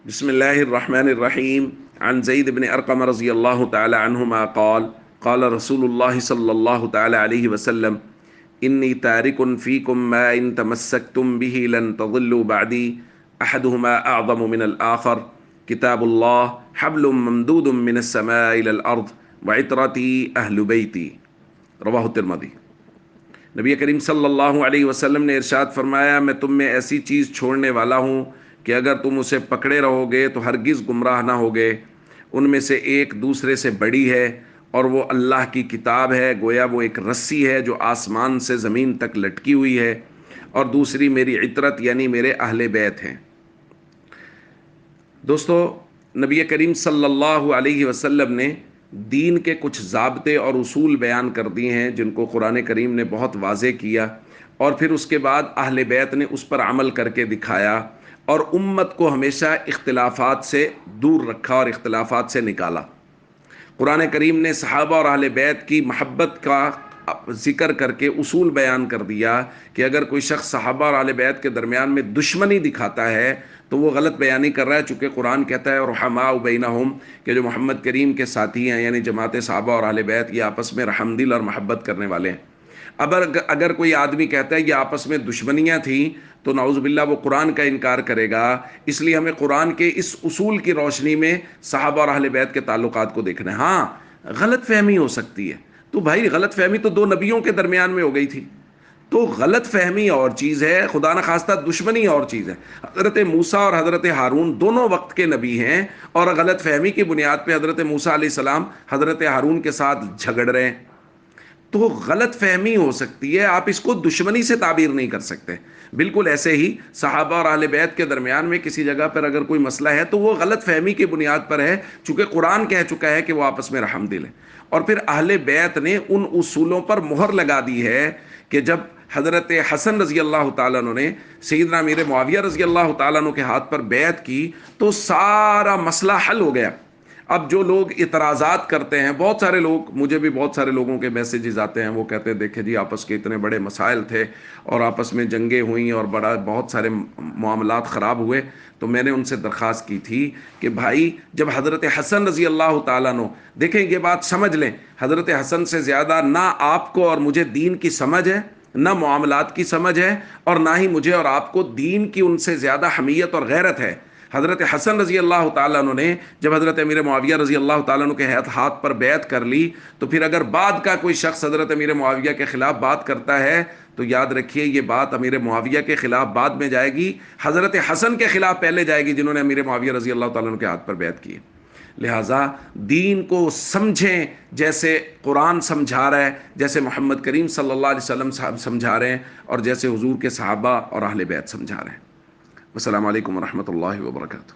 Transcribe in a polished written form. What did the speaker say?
بسم الله الرحمن الرحيم. عن زيد بن أرقم رضي الله تعالى عنهما قال قال رسول الله صلى الله تعالى عليه وسلم إني تارك فيكم ما إن تمسكتم به لن تضلوا بعدي أحدهما أعظم من الآخر كتاب الله حبل ممدود من السماء إلى الأرض وعترتي أهل بيتي رواہ الترمذی۔ نبی کریم صلی اللہ علیہ وسلم نے ارشاد فرمایا، میں تم میں ایسی چیز چھوڑنے والا ہوں کہ اگر تم اسے پکڑے رہو گے تو ہرگز گمراہ نہ ہوگے۔ ان میں سے ایک دوسرے سے بڑی ہے اور وہ اللہ کی کتاب ہے، گویا وہ ایک رسی ہے جو آسمان سے زمین تک لٹکی ہوئی ہے، اور دوسری میری عطرت یعنی میرے اہل بیت ہیں۔ دوستو، نبی کریم صلی اللہ علیہ وسلم نے دین کے کچھ ضابطے اور اصول بیان کر دیے ہیں جن کو قرآن کریم نے بہت واضح کیا، اور پھر اس کے بعد اہل بیت نے اس پر عمل کر کے دکھایا، اور امت کو ہمیشہ اختلافات سے دور رکھا اور اختلافات سے نکالا۔ قرآن کریم نے صحابہ اور اہل بیت کی محبت کا ذکر کر کے اصول بیان کر دیا کہ اگر کوئی شخص صحابہ اور اہل بیت کے درمیان میں دشمنی دکھاتا ہے تو وہ غلط بیانی کر رہا ہے، چونکہ قرآن کہتا ہے رحماء بینہم، کہ جو محمد کریم کے ساتھی ہیں یعنی جماعت صحابہ اور اہل بیت، یہ آپس میں رحم دل اور محبت کرنے والے ہیں۔ اگر کوئی آدمی کہتا ہے یہ آپس میں دشمنیاں تھیں تو نعوذ باللہ وہ قرآن کا انکار کرے گا۔ اس لیے ہمیں قرآن کے اس اصول کی روشنی میں صحابہ اور اہل بیت کے تعلقات کو دیکھنا ہے۔ ہاں، غلط فہمی ہو سکتی ہے، تو بھائی غلط فہمی تو دو نبیوں کے درمیان میں ہو گئی تھی، تو غلط فہمی اور چیز ہے، خدا نخواستہ دشمنی اور چیز ہے۔ حضرت موسیٰ اور حضرت ہارون دونوں وقت کے نبی ہیں، اور غلط فہمی کی بنیاد پہ حضرت موسیٰ علیہ السلام حضرت ہارون کے ساتھ جھگڑ رہے ہیں، تو غلط فہمی ہو سکتی ہے، آپ اس کو دشمنی سے تعبیر نہیں کر سکتے۔ بالکل ایسے ہی صحابہ اور اہل بیت کے درمیان میں کسی جگہ پر اگر کوئی مسئلہ ہے تو وہ غلط فہمی کی بنیاد پر ہے، چونکہ قرآن کہہ چکا ہے کہ وہ آپس میں رحم دل ہے۔ اور پھر اہل بیت نے ان اصولوں پر مہر لگا دی ہے کہ جب حضرت حسن رضی اللہ تعالیٰ عنہ نے سیدنا امیر معاویہ رضی اللہ تعالیٰ عنہ کے ہاتھ پر بیعت کی تو سارا مسئلہ حل ہو گیا۔ اب جو لوگ اعتراضات کرتے ہیں، بہت سارے لوگ، مجھے بھی بہت سارے لوگوں کے میسیجز آتے ہیں، وہ کہتے ہیں دیکھیں جی آپس کے اتنے بڑے مسائل تھے اور آپس میں جنگیں ہوئیں اور بہت سارے معاملات خراب ہوئے، تو میں نے ان سے درخواست کی تھی کہ بھائی جب حضرت حسن رضی اللہ تعالیٰ عنہ، دیکھیں یہ بات سمجھ لیں، حضرت حسن سے زیادہ نہ آپ کو اور مجھے دین کی سمجھ ہے، نہ معاملات کی سمجھ ہے، اور نہ ہی مجھے اور آپ کو دین کی ان سے زیادہ حمیت اور غیرت ہے۔ حضرت حسن رضی اللہ تعالیٰ عنہ نے جب حضرت امیر معاویہ رضی اللہ تعالیٰ عنہ کے ہاتھ پر بیعت کر لی، تو پھر اگر بعد کا کوئی شخص حضرت امیر معاویہ کے خلاف بات کرتا ہے تو یاد رکھیے یہ بات امیر معاویہ کے خلاف بعد میں جائے گی، حضرت حسن کے خلاف پہلے جائے گی جنہوں نے امیر معاویہ رضی اللہ تعالیٰ عنہ کے ہاتھ پر بیعت کی ہے۔ لہٰذا دین کو سمجھیں جیسے قرآن سمجھا رہا ہے، جیسے محمد کریم صلی اللہ علیہ وسلم سمجھا رہے ہیں، اور جیسے حضور کے صحابہ اور اہل بیت سمجھا رہے ہیں۔ السلام علیکم ورحمۃ اللہ وبرکاتہ۔